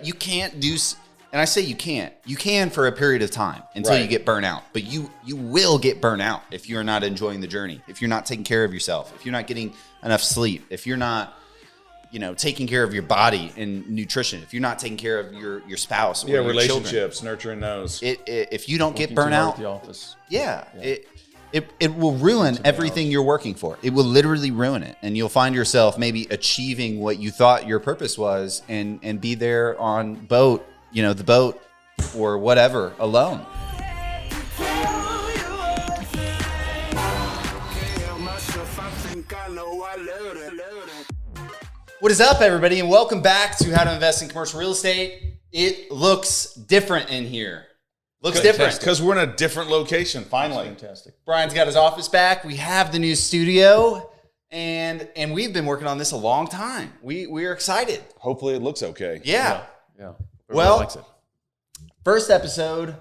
you can't do, and I say you can for a period of time until you get burnt out, but you will get burnt out if you're not enjoying the journey, if you're not taking care of yourself, if you're not getting enough sleep, if you're not, taking care of your body and nutrition, if you're not taking care of your spouse or your relationships, children, nurturing those. If you don't get burnt out at the office. It will ruin everything you're working for. It will literally ruin it. And you'll find yourself maybe achieving what you thought your purpose was and be there on the boat or whatever alone. What is up, everybody, and welcome back to How to Invest in Commercial Real Estate. It looks different in here. Looks different. Because we're in a different location, finally. That's fantastic. Brian's got his office back. We have the new studio, and we've been working on this a long time. We're excited. Hopefully it looks okay. Yeah. Everyone likes it. First episode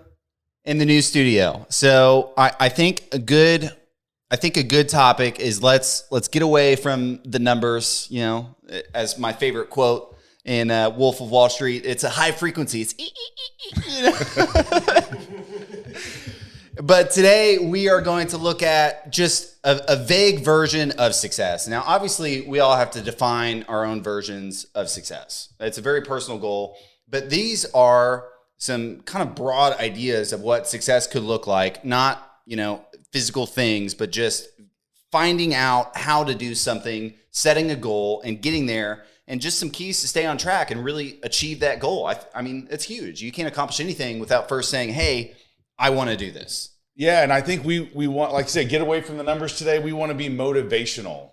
in the new studio. So I think a good topic is let's get away from the numbers, as my favorite quote in Wolf of Wall Street. It's a high frequency. It's But today we are going to look at just a vague version of success. Now, obviously, we all have to define our own versions of success. It's a very personal goal, but these are some kind of broad ideas of what success could look like. Not, physical things, but just finding out how to do something, setting a goal and getting there, and just some keys to stay on track and really achieve that goal. I mean, it's huge. You can't accomplish anything without first saying, hey, I want to do this. Yeah, and I think we want, like I said, get away from the numbers today. We want to be motivational.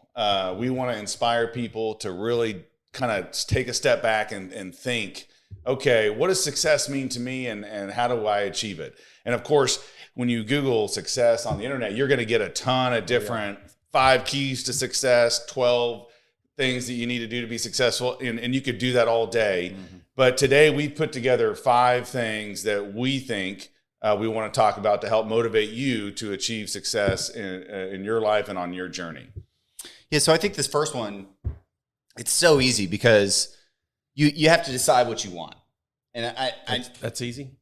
We want to inspire people to really kind of take a step back and think, okay, what does success mean to me and how do I achieve it? And of course, when you Google success on the internet, you're going to get a ton of different 5 keys to success, 12 things that you need to do to be successful. And you could do that all day. Mm-hmm. But today we put together 5 things that we think we want to talk about to help motivate you to achieve success in your life and on your journey. Yeah. So I think this first one, it's so easy because you have to decide what you want. And that's easy.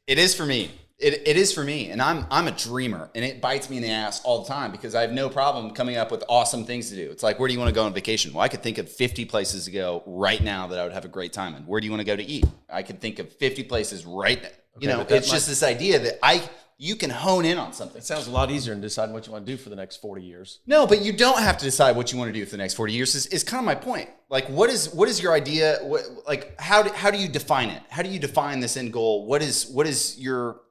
It is for me. It is for me, and I'm a dreamer, and it bites me in the ass all the time because I have no problem coming up with awesome things to do. It's like, where do you want to go on vacation? Well, I could think of 50 places to go right now that I would have a great time in. Where do you want to go to eat? I could think of 50 places right now. Okay, it's just this idea that you can hone in on something. It sounds a lot easier than deciding what you want to do for the next 40 years. No, but you don't have to decide what you want to do for the next 40 years. Is kind of my point. Like, what is your idea? How do you define it? How do you define this end goal? What is your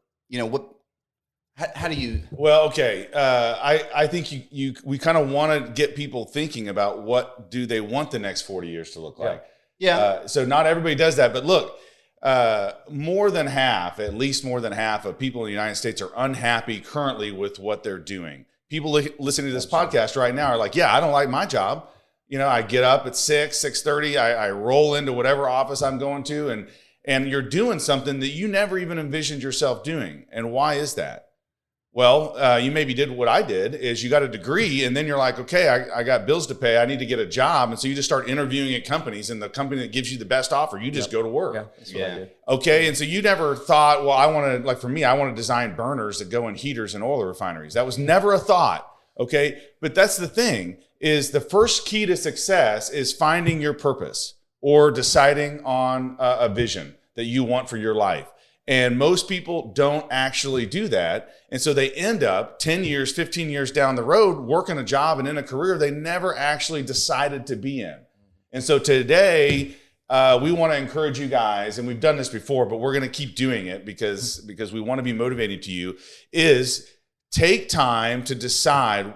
how do you? Well, okay. I think we kind of want to get people thinking about what do they want the next 40 years to look like. Yeah. So not everybody does that, but look, at least more than half of people in the United States are unhappy currently with what they're doing. People listening to this podcast right now are like, yeah, I don't like my job. I get up at 6:30, I roll into whatever office I'm going to, and you're doing something that you never even envisioned yourself doing. And why is that? Well, you maybe did what I did, is you got a degree and then you're like, okay, I got bills to pay. I need to get a job. And so you just start interviewing at companies, and the company that gives you the best offer, you just go to work. Yeah, that's what I did. Okay. And so you never thought, well, I want to, like for me, I want to design burners that go in heaters and oil refineries. That was never a thought. Okay. But that's the thing, is the first key to success is finding your purpose or deciding on a vision that you want for your life. And most people don't actually do that. And so they end up 10 years, 15 years down the road working a job and in a career they never actually decided to be in. And so today, we want to encourage you guys, and we've done this before, but we're going to keep doing it because we want to be motivating to you, is take time to decide.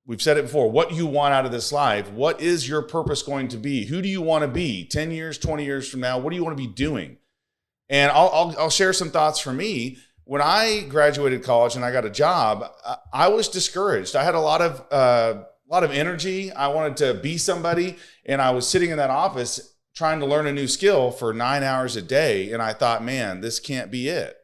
We've said it before, what you want out of this life. What is your purpose going to be? Who do you want to be 10 years, 20 years from now? What do you want to be doing? And I'll share some thoughts for me. When I graduated college and I got a job, I was discouraged. I had a lot of energy. I wanted to be somebody, and I was sitting in that office trying to learn a new skill for 9 hours a day. And I thought, man, this can't be it.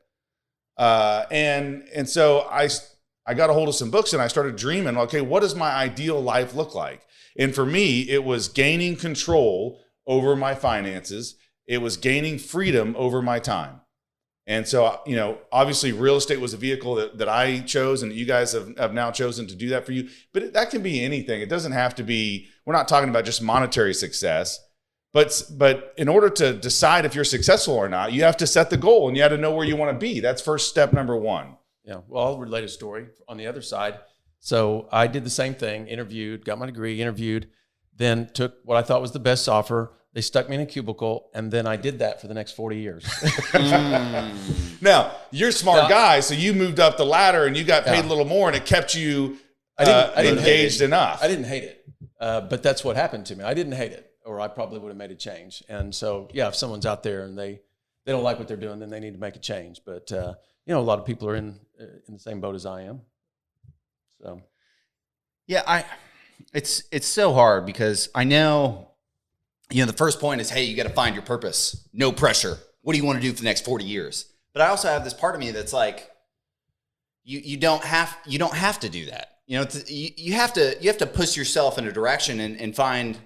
And so I got a hold of some books and I started dreaming, okay, what does my ideal life look like? And for me, it was gaining control over my finances. It was gaining freedom over my time. And so, obviously real estate was a vehicle that I chose, and you guys have now chosen to do that for you. But that can be anything. It doesn't have to be, we're not talking about just monetary success. But in order to decide if you're successful or not, you have to set the goal and you have to know where you want to be. That's first step number one. Yeah. Well, I'll relate a story on the other side. So I did the same thing, interviewed, got my degree, interviewed, then took what I thought was the best offer. They stuck me in a cubicle, and then I did that for the next 40 years. Now, you're a smart guy, so you moved up the ladder and you got paid a little more, and it kept you I didn't engaged enough. I didn't hate it, but that's what happened to me. I didn't hate it, or I probably would have made a change. And so, yeah, if someone's out there and they don't like what they're doing, then they need to make a change. But a lot of people are in the same boat as I am. So, yeah, it's so hard because I know, the first point is, hey, you got to find your purpose. No pressure. What do you want to do for the next 40 years? But I also have this part of me that's like, you don't have to do that. You have to push yourself in a direction and find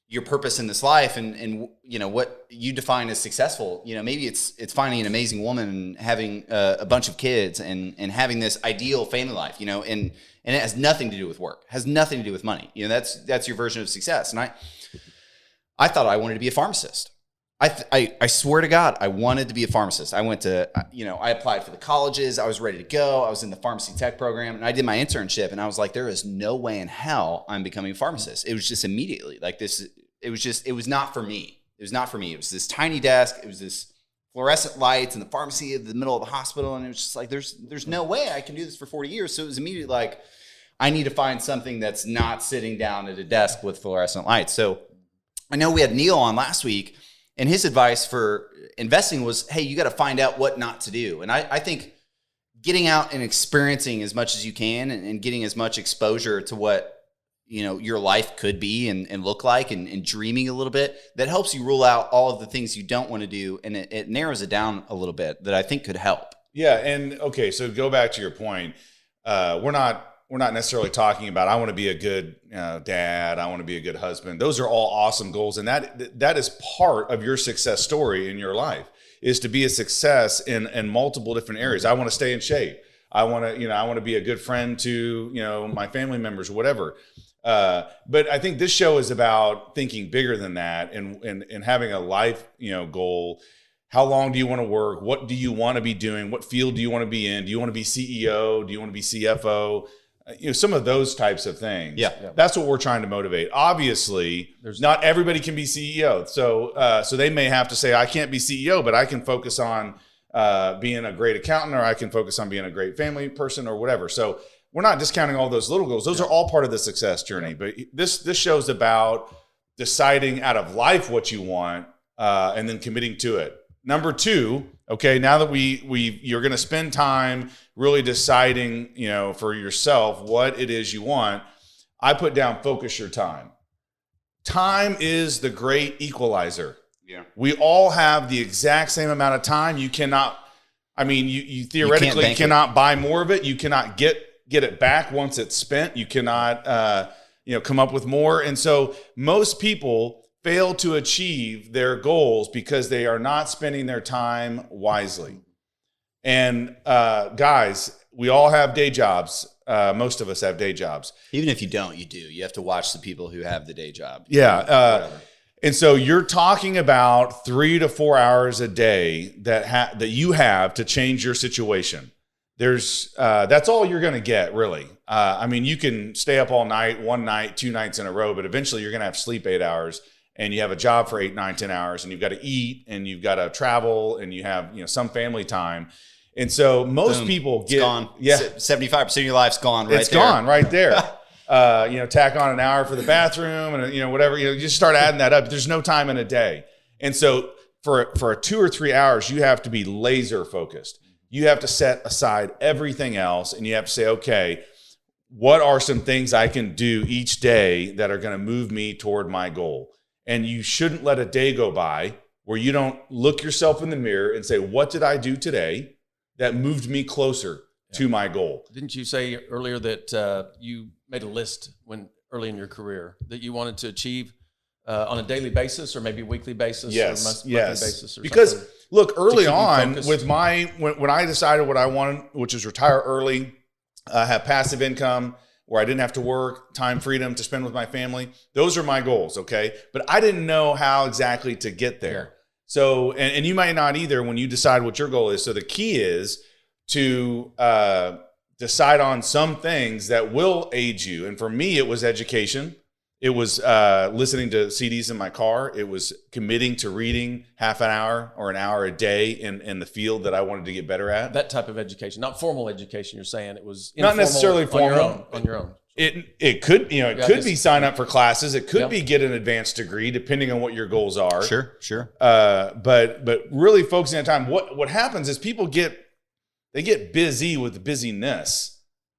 your purpose in this life and what you define as successful. Maybe it's finding an amazing woman and having a bunch of kids and having this ideal family life, and it has nothing to do with work, has nothing to do with money. That's your version of success. And I thought I wanted to be a pharmacist. I swear to God, I wanted to be a pharmacist. I went to, I applied for the colleges. I was ready to go. I was in the pharmacy tech program, and I did my internship, and I was like, there is no way in hell I'm becoming a pharmacist. It was just immediately like this. It was not for me. It was not for me. It was this tiny desk. It was this fluorescent lights in the pharmacy at the middle of the hospital. And it was just like, there's no way I can do this for 40 years. So it was immediately like, I need to find something that's not sitting down at a desk with fluorescent lights. So I know we had Neil on last week, and his advice for investing was, hey, you got to find out what not to do. And I think getting out and experiencing as much as you can and getting as much exposure to what, your life could be and look like and dreaming a little bit, that helps you rule out all of the things you don't want to do. And it narrows it down a little bit that I think could help. Yeah. And okay, so go back to your point. We're not necessarily talking about, I want to be a good dad. I want to be a good husband. Those are all awesome goals. And that is part of your success story in your life, is to be a success in multiple different areas. I want to stay in shape. I want to be a good friend to, my family members or whatever. But I think this show is about thinking bigger than that and having a life, goal. How long do you want to work? What do you want to be doing? What field do you want to be in? Do you want to be CEO? Do you want to be CFO? Some of those types of things. Yeah. That's what we're trying to motivate. Obviously, not everybody can be CEO. So they may have to say, I can't be CEO, but I can focus on being a great accountant, or I can focus on being a great family person or whatever. So we're not discounting all those little goals. Those are all part of the success journey. But this show's about deciding out of life what you want and then committing to it. Number two, okay, now that you're going to spend time really deciding, for yourself what it is you want, I put down focus your time. Time is the great equalizer. Yeah. We all have the exact same amount of time. You cannot, you theoretically cannot buy more of it. You cannot get it back once it's spent. You cannot, come up with more. And so most people fail to achieve their goals because they are not spending their time wisely. And guys, we all have day jobs. Most of us have day jobs. Even if you don't, you do. You have to watch the people who have the day job. Yeah. And so you're talking about 3 to 4 hours a day that you have to change your situation. That's all you're going to get, really. You can stay up all night, one night, 2 nights in a row, but eventually you're going to have to sleep 8 hours. And you have a job for 8, 9, 10 hours, and you've got to eat, and you've got to travel, and you have some family time. And so most people get gone. Yeah, 75% of your life's gone. It's gone right there. Tack on an hour for the bathroom, and whatever. You just start adding that up. There's no time in a day, and so for 2 or 3 hours, you have to be laser focused. You have to set aside everything else, and you have to say, okay, what are some things I can do each day that are going to move me toward my goal? And you shouldn't let a day go by where you don't look yourself in the mirror and say, what did I do today that moved me closer to my goal? Didn't you say earlier that you made a list early in your career that you wanted to achieve Mm-hmm. on a daily basis or maybe weekly basis Yes, or monthly yes. basis or Because something? look, early keep you on focused. with when I decided what I wanted, which was retire early, have passive income where I didn't have to work, time freedom to spend with my family. Those are my goals, okay? But I didn't know how exactly to get there. Yeah. So, and you might not either when you decide what your goal is. So the key is to decide on some things that will aid you. And for me, it was education. It was listening to CDs in my car. It was committing to reading half an hour or an hour a day in the field that I wanted to get better at. That type of education, not formal education. You're saying it was Not necessarily on your formal. own. On your own. It could, it could be sign up for classes. It could Yep. be get an advanced degree, depending on what your goals are. Sure. But really focusing on time. What happens is people get busy with the busyness.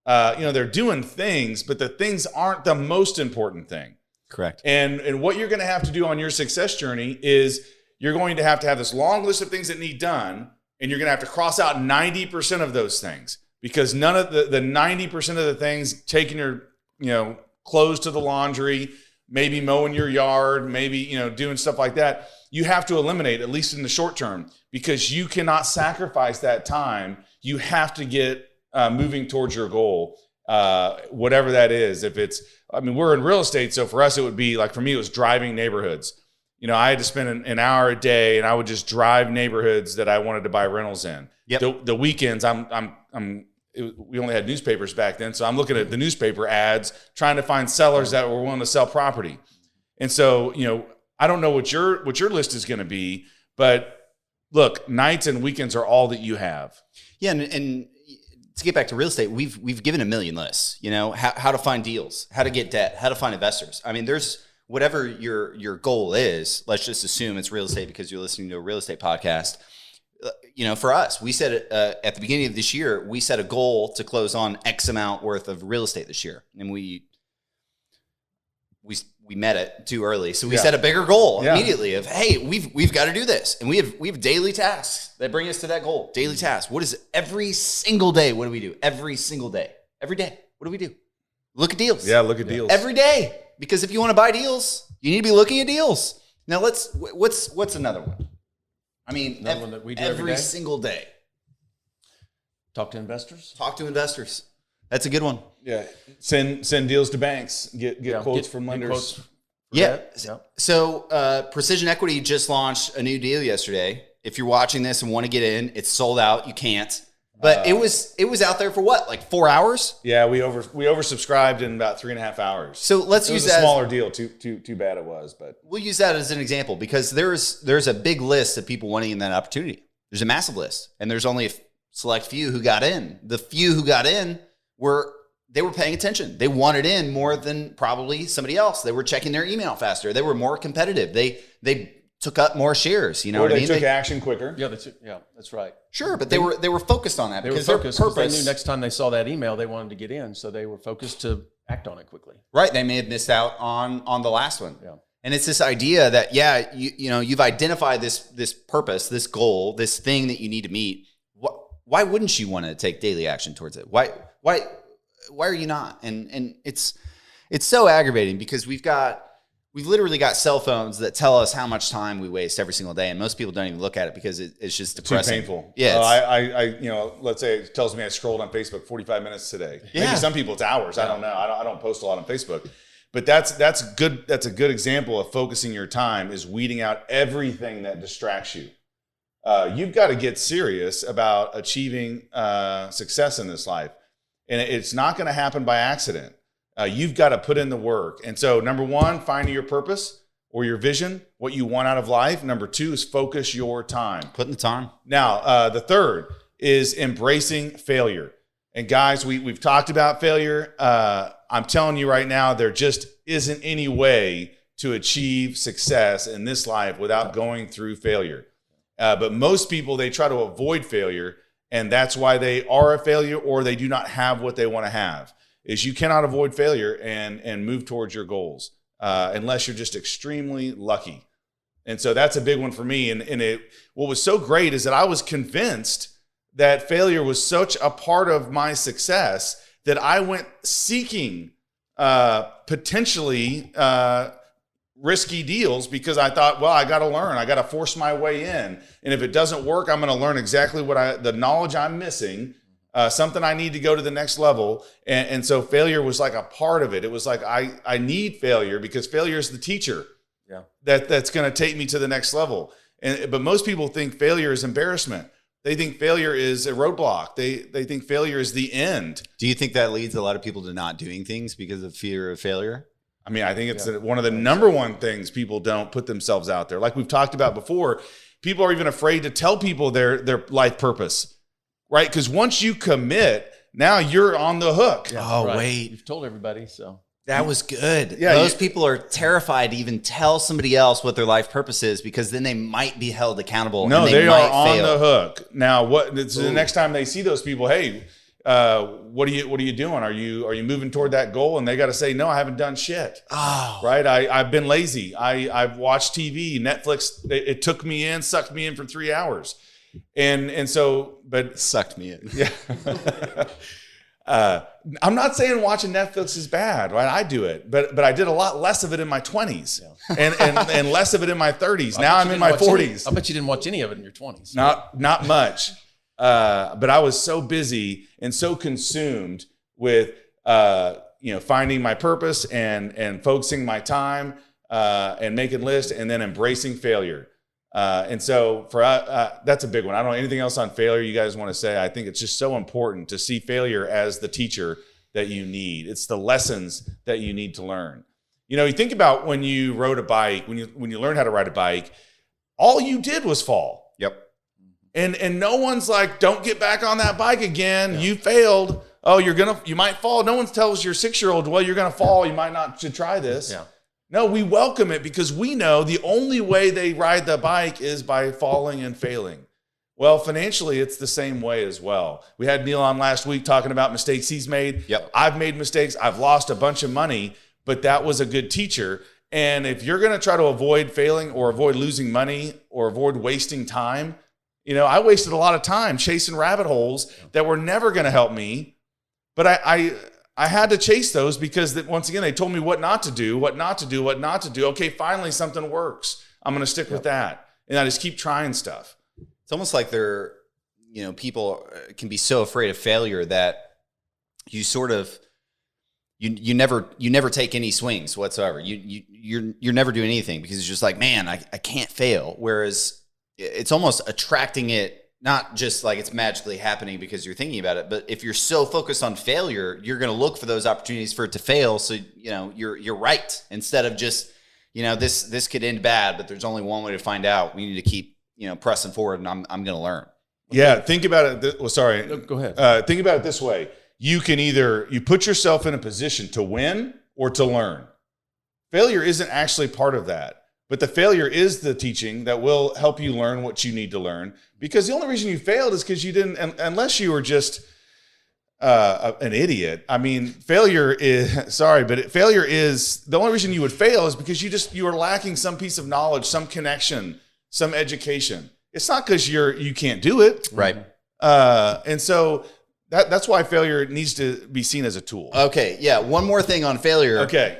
They're doing things, but the things aren't the most important thing. Correct. And what you're going to have to do on your success journey is you're going to have this long list of things that need done, and you're going to have to cross out 90% of those things, because none of the 90% of the things, taking your clothes to the laundry, maybe mowing your yard, maybe doing stuff like that, you have to eliminate, at least in the short term, because you cannot sacrifice that time. You have to get moving towards your goal, whatever that is. If it's, we're in real estate, so for us, it would be like, for me, it was driving neighborhoods. I had to spend an hour a day, and I would just drive neighborhoods that I wanted to buy rentals in. Yep. The weekends, we only had newspapers back then, so I'm looking at the newspaper ads, trying to find sellers that were willing to sell property. And so, I don't know what your list is going to be, but look, nights and weekends are all that you have. Yeah, and to get back to real estate, we've given a million lists. How to find deals, how to get debt, how to find investors. There's whatever your goal is. Let's just assume it's real estate because you're listening to a real estate podcast. For us, we said at the beginning of this year, we set a goal to close on X amount worth of real estate this year, and we met it too early. So we set a bigger goal immediately of, hey, we've got to do this. And we have daily tasks that bring us to that goal. Daily tasks. What is it? Every single day, what do we do? Every single day. Every day. What do we do? Look at deals. Yeah, look at deals. Every day. Because if you want to buy deals, you need to be looking at deals. Now what's another one? Another one that we do every day? single day. Talk to investors. Talk to investors. That's a good one. Yeah. Send deals to banks. Get quotes from lenders. Quotes for Yeah. that. Yeah. So Precision Equity just launched a new deal yesterday. If you're watching this and want to get in, it's sold out. You can't. But it was out there for what, like 4 hours? Yeah, we oversubscribed in about 3.5 hours. So let's it use was that. a smaller deal. Too bad it was, but We'll use that as an example because there's a big list of people wanting in that opportunity. There's a massive list, and there's only a select few who got in. The few who got in were paying attention. They wanted in more than probably somebody else. They were checking their email faster. They were more competitive. They took up more shares. You know what I mean? They took action quicker. Yeah, that's right. Sure, but they were focused on that They were because focused their because they purpose. knew next time they saw that email, they wanted to get in, so they were focused to act on it quickly. Right, they may have missed out on the last one. Yeah. And it's this idea that you've identified this purpose, this goal, this thing that you need to meet. Why wouldn't you want to take daily action towards it? Why are you not? And it's so aggravating because we've literally got cell phones that tell us how much time we waste every single day, and most people don't even look at it because it's just depressing. Too painful. Yeah, I let's say it tells me I scrolled on Facebook 45 minutes today. Yeah. Maybe some people it's hours. I don't know. I don't post a lot on Facebook, but that's good. That's a good example of focusing your time is weeding out everything that distracts you. You've got to get serious about achieving success in this life, and it's not going to happen by accident. You've got to put in the work. And so number one, finding your purpose or your vision, what you want out of life. Number two is focus your time. putting the time. Now, the third is embracing failure. And guys, we've talked about failure. I'm telling you right now, there just isn't any way to achieve success in this life without going through failure. But most people, they try to avoid failure, and that's why they are a failure or they do not have what they want to have. Is you cannot avoid failure and move towards your goals unless you're just extremely lucky. And so that's a big one for me. And what was so great is that I was convinced that failure was such a part of my success that I went seeking potentially risky deals because I thought, well, I got to learn. I got to force my way in. And if it doesn't work, I'm going to learn exactly the knowledge I'm missing, something I need to go to the next level. And so failure was like a part of it. It was like, I need failure because failure is the teacher that's going to take me to the next level. But most people think failure is embarrassment. They think failure is a roadblock. They think failure is the end. Do you think that leads a lot of people to not doing things because of fear of failure? I mean, I think it's one of the number one things people don't put themselves out there. Like we've talked about before, people are even afraid to tell people their life purpose, right? Because once you commit, now you're on the hook. Yeah, oh, wait. You've told everybody, so. That was good. Yeah, Most people are terrified to even tell somebody else what their life purpose is because then they might be held accountable. No, and they might are on fail. the hook. Now, the next time they see those people, hey, what are you doing? Are you moving toward that goal? And they got to say, no, I haven't done shit. Oh, Right? I've been lazy. I've watched TV, Netflix. It took me in, sucked me in for 3 hours, and so, but sucked me in. yeah. I'm not saying watching Netflix is bad, right? I do it, but I did a lot less of it in my 20s and less of it in my 30s. Now I'm in my 40s. I bet you didn't watch any of it in your 20s. Not much. But I was so busy and so consumed with finding my purpose and focusing my time and making lists and then embracing failure. And so for that's a big one. I don't know anything else on failure you guys want to say. I think it's just so important to see failure as the teacher that you need. It's the lessons that you need to learn. You think about when you rode a bike, when you learned how to ride a bike, all you did was fall. Yep. And no one's like, don't get back on that bike again. Yeah. You failed. Oh, you might fall. No one tells your 6-year-old, well, you're going to fall. You might not should try this. Yeah. No, we welcome it because we know the only way they ride the bike is by falling and failing. Well, financially, it's the same way as well. We had Neil on last week talking about mistakes he's made. Yep. I've made mistakes. I've lost a bunch of money, but that was a good teacher. And if you're going to try to avoid failing or avoid losing money or avoid wasting time, I wasted a lot of time chasing rabbit holes that were never going to help me. But I had to chase those because once again, they told me what not to do. Okay, finally something works. I'm going to stick with that. And I just keep trying stuff. It's almost like people can be so afraid of failure that you sort of, you never take any swings whatsoever. You're never doing anything because it's just like, man, I can't fail. Whereas it's almost attracting it, not just like it's magically happening because you're thinking about it, but if you're so focused on failure, you're going to look for those opportunities for it to fail. So, you're right. Instead of just, this could end bad, but there's only one way to find out. We need to keep, pressing forward and I'm going to learn. Yeah. Think about it. Go ahead. Think about it this way. You can you put yourself in a position to win or to learn. Failure isn't actually part of that. But the failure is the teaching that will help you learn what you need to learn. Because the only reason you failed is because you didn't, unless you were just an idiot. I mean, failure is the only reason you would fail is because you were lacking some piece of knowledge, some connection, some education. It's not because you can't do it. Right. And so that's why failure needs to be seen as a tool. Okay. Yeah. One more thing on failure. Okay.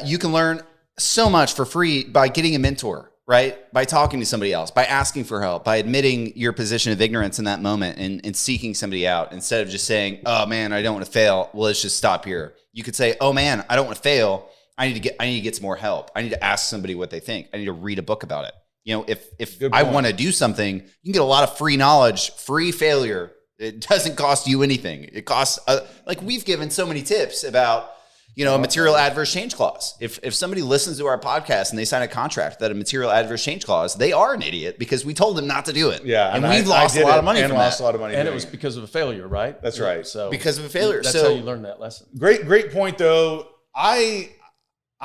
You can learn so much for free by getting a mentor, right? By talking to somebody else, by asking for help, by admitting your position of ignorance in that moment and seeking somebody out instead of just saying, oh man, I don't want to fail. Well, let's just stop here. You could say, oh man, I don't want to fail. I need to get some more help. I need to ask somebody what they think. I need to read a book about it. If I want to do something, you can get a lot of free knowledge, free failure. It doesn't cost you anything. It costs, like we've given so many tips about, a material adverse change clause. If somebody listens to our podcast and they sign a contract that a material adverse change clause, they are an idiot because we told them not to do it. Yeah, and we've lost a lot of money from that. And it was because of a failure, right? That's right. So because of a failure. That's how you learn that lesson. Great point though. I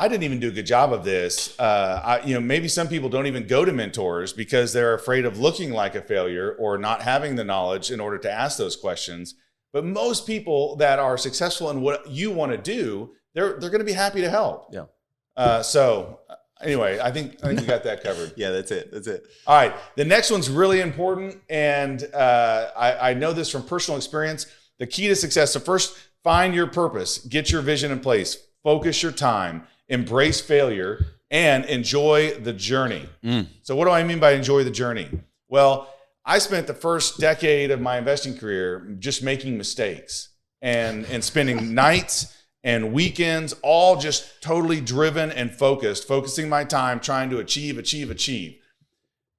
didn't even do a good job of this. Maybe some people don't even go to mentors because they're afraid of looking like a failure or not having the knowledge in order to ask those questions. But most people that are successful in what you want to do, they're going to be happy to help. Yeah. So anyway, I think we got that covered. Yeah, that's it. All right. The next one's really important. And I know this from personal experience. The key to success. So first, find your purpose, get your vision in place, focus your time, embrace failure. and enjoy the journey. So what do I mean by enjoy the journey? Well, I spent the first decade of my investing career just making mistakes and spending nights and weekends all just totally driven and focusing my time trying to achieve.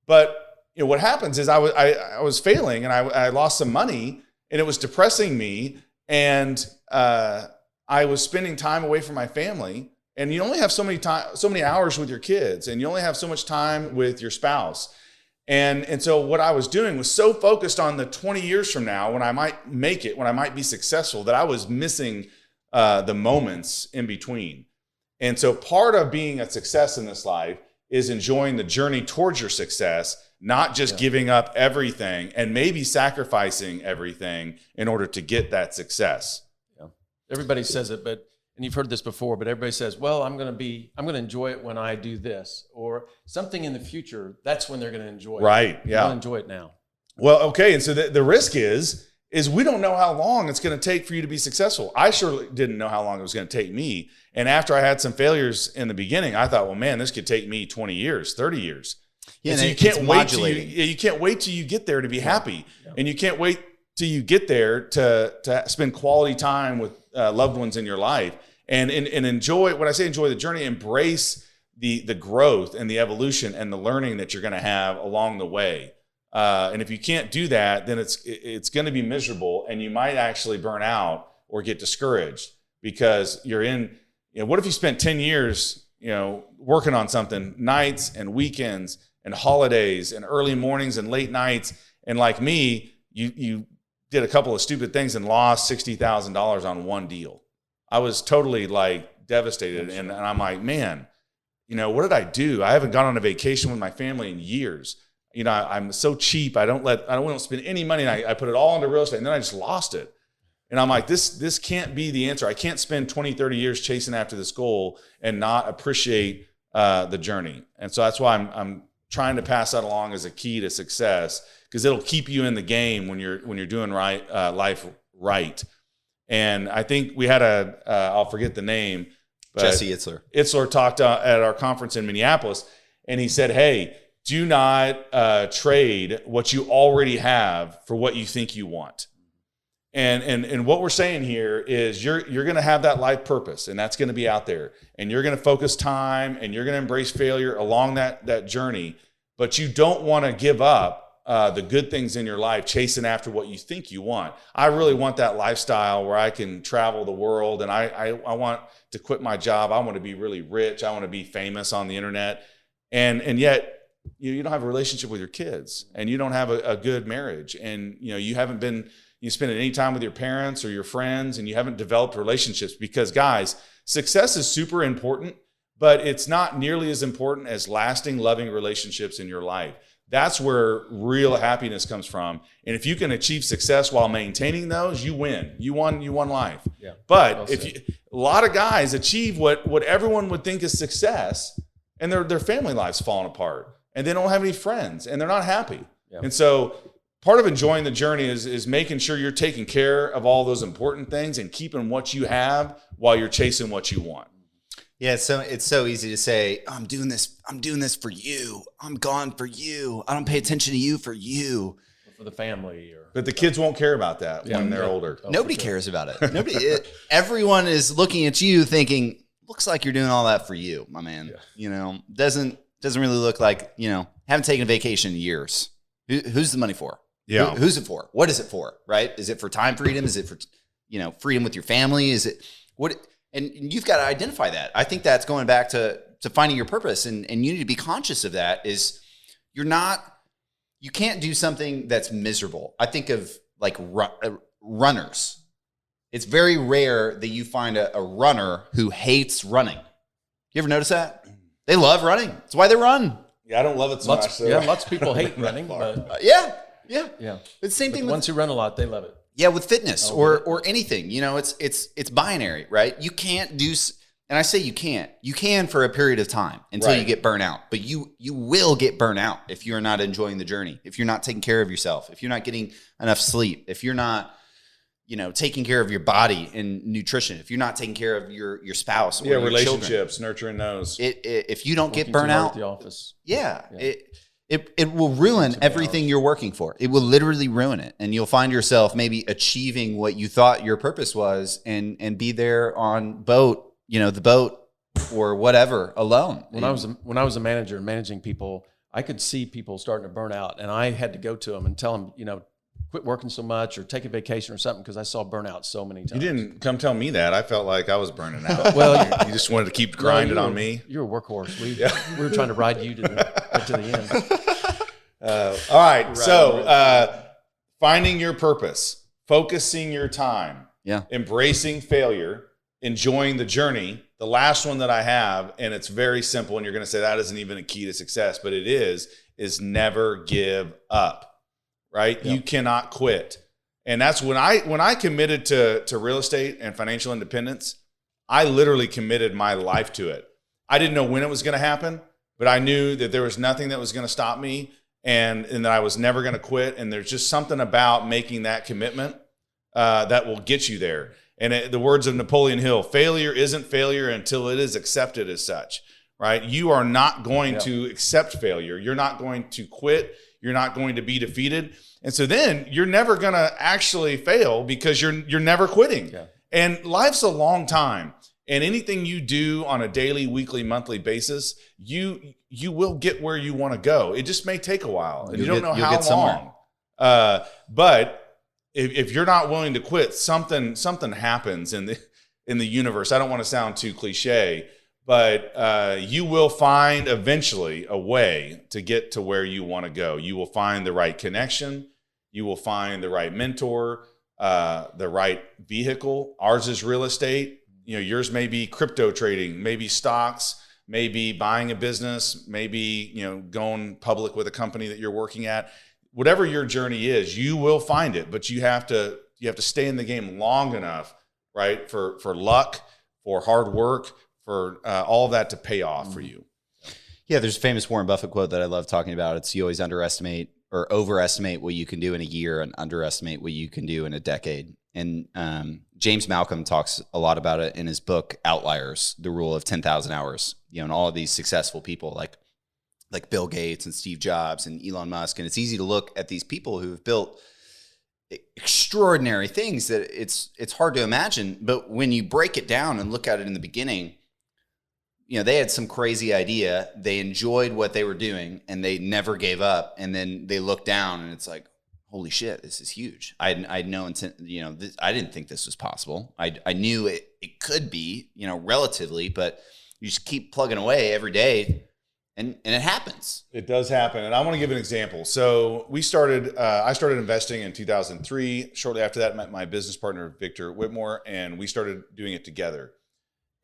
But what happens is I was failing and I lost some money and it was depressing me, and I was spending time away from my family. And you only have so many hours with your kids, and you only have so much time with your spouse. And so what I was doing was so focused on the 20 years from now when I might make it, when I might be successful, that I was missing the moments in between. And so part of being a success in this life is enjoying the journey towards your success, not just giving up everything and maybe sacrificing everything in order to get that success. Yeah. Everybody says it, and you've heard this before, but everybody says, well, I'm going to enjoy it when I do this, or something in the future. That's when they're going to enjoy it. Right. Yeah. They'll enjoy it now. Well, okay. And so the risk is we don't know how long it's going to take for you to be successful. I surely didn't know how long it was going to take me. And after I had some failures in the beginning, I thought, well, man, this could take me 20 years, 30 years. Yeah, and so you can't wait till you get there to be happy. Yeah. And you can't wait till you get there to spend quality time with loved ones in your life. And enjoy, when I say enjoy the journey, embrace the growth and the evolution and the learning that you're going to have along the way. And if you can't do that, then it's going to be miserable, and you might actually burn out or get discouraged because you're in. What if you spent 10 years, working on something, nights and weekends and holidays and early mornings and late nights, and like me, you did a couple of stupid things and lost $60,000 on one deal. I was totally devastated. And I'm like, man, what did I do? I haven't gone on a vacation with my family in years. I'm so cheap. I don't want to spend any money. And I put it all into real estate, and then I just lost it. And I'm like, this can't be the answer. I can't spend 20, 30 years chasing after this goal and not appreciate the journey. And so that's why I'm trying to pass that along as a key to success, because it'll keep you in the game when you're doing life right. And I think we had I'll forget the name, but Jesse Itzler. Itzler talked at our conference in Minneapolis, and he said, hey, do not trade what you already have for what you think you want. And what we're saying here is you're going to have that life purpose, and that's going to be out there, and you're going to focus time, and you're going to embrace failure along that journey, but you don't want to give up the good things in your life, chasing after what you think you want. I really want that lifestyle where I can travel the world, and I want to quit my job. I want to be really rich. I want to be famous on the internet. And yet you don't have a relationship with your kids, and you don't have a good marriage, and you haven't been spending any time with your parents or your friends, and you haven't developed relationships. Because guys, success is super important, but it's not nearly as important as lasting, loving relationships in your life. That's where real happiness comes from. And if you can achieve success while maintaining those, you win. You won life. Yeah. But a lot of guys achieve what everyone would think is success, and their family life's falling apart, and they don't have any friends, and they're not happy. Yeah. And so part of enjoying the journey is making sure you're taking care of all those important things and keeping what you have while you're chasing what you want. Yeah, it's so easy to say, I'm doing this for you. I'm gone for you. I don't pay attention to you for you. For the family. But the kids won't care about that when they're older. Oh, nobody cares about it. Everyone is looking at you thinking, looks like you're doing all that for you, my man. Yeah. Doesn't really look like, haven't taken a vacation in years. Who's the money for? Yeah. Who's it for? What is it for? Right? Is it for time freedom? Is it for, freedom with your family? Is it what? And you've got to identify that. I think that's going back to finding your purpose, and you need to be conscious of that. Is you can't do something that's miserable. I think of runners. It's very rare that you find a runner who hates running. You ever notice that? They love running. That's why they run. Yeah, I don't love it so much. Yeah, lots of people hate running. But yeah. It's the same thing. The ones who run a lot, they love it. Yeah, with fitness or anything, it's binary, right? You can't do, and I say you can't. You can for a period of time until you get burnt out, but you will get burnt out if you're not enjoying the journey, if you're not taking care of yourself, if you're not getting enough sleep, if you're not, taking care of your body and nutrition, if you're not taking care of your spouse or your relationships, children, nurturing those. If you don't get Working too hard burnout, at the office. It will ruin everything you're working for. It will literally ruin it. And you'll find yourself maybe achieving what you thought your purpose was and be there on the boat or whatever alone. When I was a manager managing people, I could see people starting to burn out, and I had to go to them and tell them, quit working so much or take a vacation or something, because I saw burnout so many times. You didn't come tell me that. I felt like I was burning out. Well, you just wanted to keep grinding on me. You're a workhorse. We were trying to ride you to the end. All right. So finding your purpose, focusing your time, embracing failure, enjoying the journey. The last one that I have, and it's very simple, and you're going to say that isn't even a key to success, but it is never give up, right? Yep. You cannot quit. And that's when I committed to real estate and financial independence, I literally committed my life to it. I didn't know when it was going to happen, but I knew that there was nothing that was going to stop me, and that I was never going to quit. And there's just something about making that commitment that will get you there. And the words of Napoleon Hill, failure isn't failure until it is accepted as such, right? You are not going to accept failure. You're not going to quit. You're not going to be defeated. And so then you're never going to actually fail because you're never quitting. Yeah. And life's a long time. And anything you do on a daily, weekly, monthly basis, you will get where you want to go. It just may take a while. And you don't know how long. But if you're not willing to quit, something happens in the universe. I don't want to sound too cliche, but you will find eventually a way to get to where you want to go. You will find the right connection. You will find the right mentor, the right vehicle. Ours is real estate. Yours may be crypto trading, maybe stocks, maybe buying a business, maybe going public with a company that you're working at. Whatever your journey is, you will find it, but you have to stay in the game long enough, right? For luck, for hard work, for all of that to pay off for you. Yeah, there's a famous Warren Buffett quote that I love talking about. It's you always underestimate or overestimate what you can do in a year and underestimate what you can do in a decade. And James Malcolm talks a lot about it in his book, Outliers, the rule of 10,000 hours, and all of these successful people like Bill Gates and Steve Jobs and Elon Musk. And it's easy to look at these people who have built extraordinary things that it's hard to imagine. But when you break it down and look at it in the beginning, they had some crazy idea. They enjoyed what they were doing and they never gave up. And then they looked down and it's like, holy shit, this is huge. I had no intent, I didn't think this was possible. I knew it could be, relatively, but you just keep plugging away every day. And it happens. It does happen. And I want to give an example. So I started investing in 2003. Shortly after that, I met my business partner, Victor Whitmore, and we started doing it together.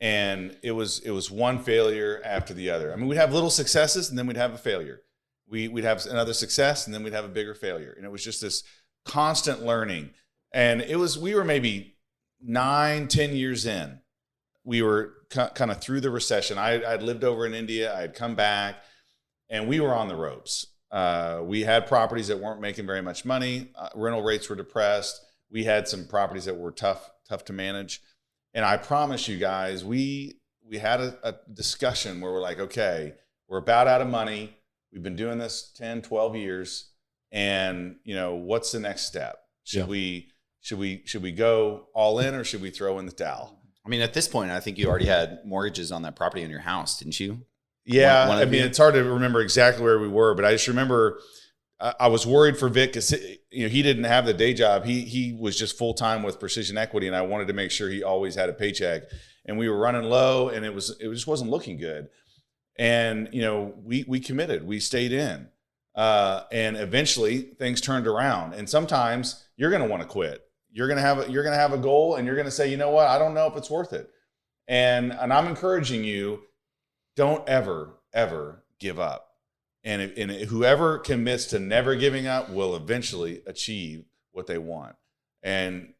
And it was one failure after the other. I mean, we'd have little successes and then we'd have a failure. We'd have another success and then we'd have a bigger failure. And it was just this constant learning. And we were maybe 9-10 years in. We were kind of through the recession. I'd lived over in India. I had come back, and we were on the ropes. We had properties that weren't making very much money. Rental rates were depressed. We had some properties that were tough to manage. And I promise you guys, we had a discussion where we're like, okay, we're about out of money. We've been doing this 10, 12 years. And, what's the next step? Should we go all in or should we throw in the towel? I mean, at this point, I think you already had mortgages on that property on your house, didn't you? Yeah. It's hard to remember exactly where we were, but I just remember I was worried for Vic because he didn't have the day job. He was just full time with Precision Equity, and I wanted to make sure he always had a paycheck. And we were running low, and it just wasn't looking good. And we committed, we stayed in, and eventually things turned around. And sometimes you're going to want to quit. You're gonna have a goal, and you're gonna say, you know what, I don't know if it's worth it. And I'm encouraging you, don't ever give up. And whoever commits to never giving up will eventually achieve what they want. And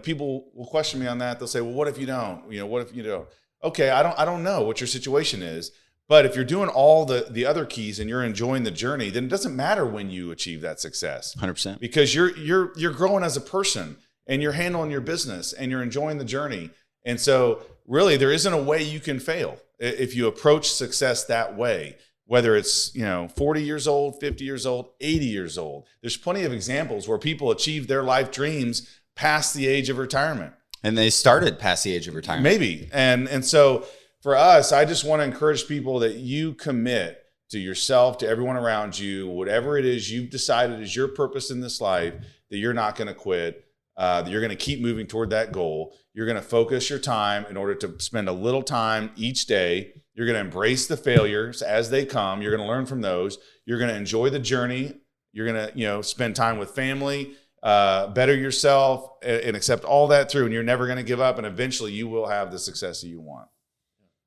people will question me on that. They'll say, well, what if you don't? What if you don't? Okay, I don't know what your situation is. But if you're doing all the other keys and you're enjoying the journey, then it doesn't matter when you achieve that success. 100%. Because you're growing as a person. and you're handling your business and you're enjoying the journey. And so really there isn't a way you can fail if you approach success that way, whether it's, 40 years old, 50 years old, 80 years old. There's plenty of examples where people achieve their life dreams past the age of retirement. And they started past the age of retirement. Maybe. And so for us, I just want to encourage people that you commit to yourself, to everyone around you, whatever it is you've decided is your purpose in this life, that you're not going to quit, that you're going to keep moving toward that goal. You're going to focus your time in order to spend a little time each day. You're going to embrace the failures as they come. You're going to learn from those. You're going to enjoy the journey. You're going to, spend time with family, better yourself, and accept all that through. And you're never going to give up. And eventually you will have the success that you want.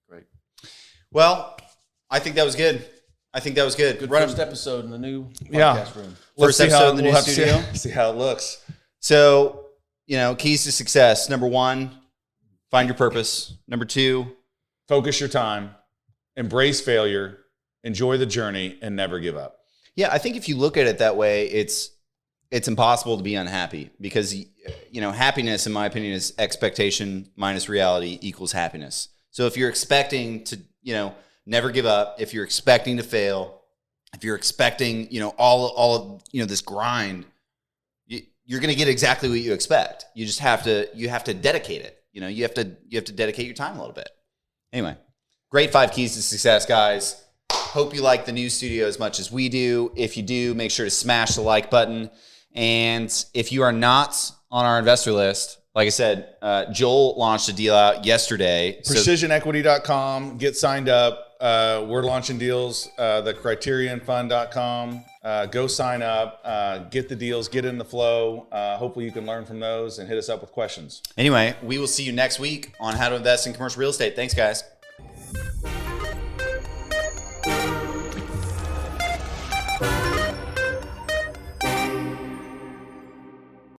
Great. Well, I think that was good. Good first episode in the new podcast room. First episode in the new studio. See how it looks. So, keys to success. Number 1, find your purpose. Number 2, focus your time, embrace failure, enjoy the journey, and never give up. Yeah, I think if you look at it that way, it's impossible to be unhappy because, happiness, in my opinion, is expectation minus reality equals happiness. So if you're expecting to, never give up, if you're expecting to fail, if you're expecting, all of, this grind, you're going to get exactly what you expect. You just have to dedicate it. You have to dedicate your time a little bit. Anyway, great 5 keys to success, guys. Hope you like the new studio as much as we do. If you do, make sure to smash the like button. And if you are not on our investor list, like I said, Joel launched a deal out yesterday. PrecisionEquity.com. Get signed up. We're launching deals. The CriterionFund.com. Go sign up. Get the deals. Get in the flow. Hopefully you can learn from those and hit us up with questions. Anyway, we will see you next week on how to invest in commercial real estate. Thanks, guys.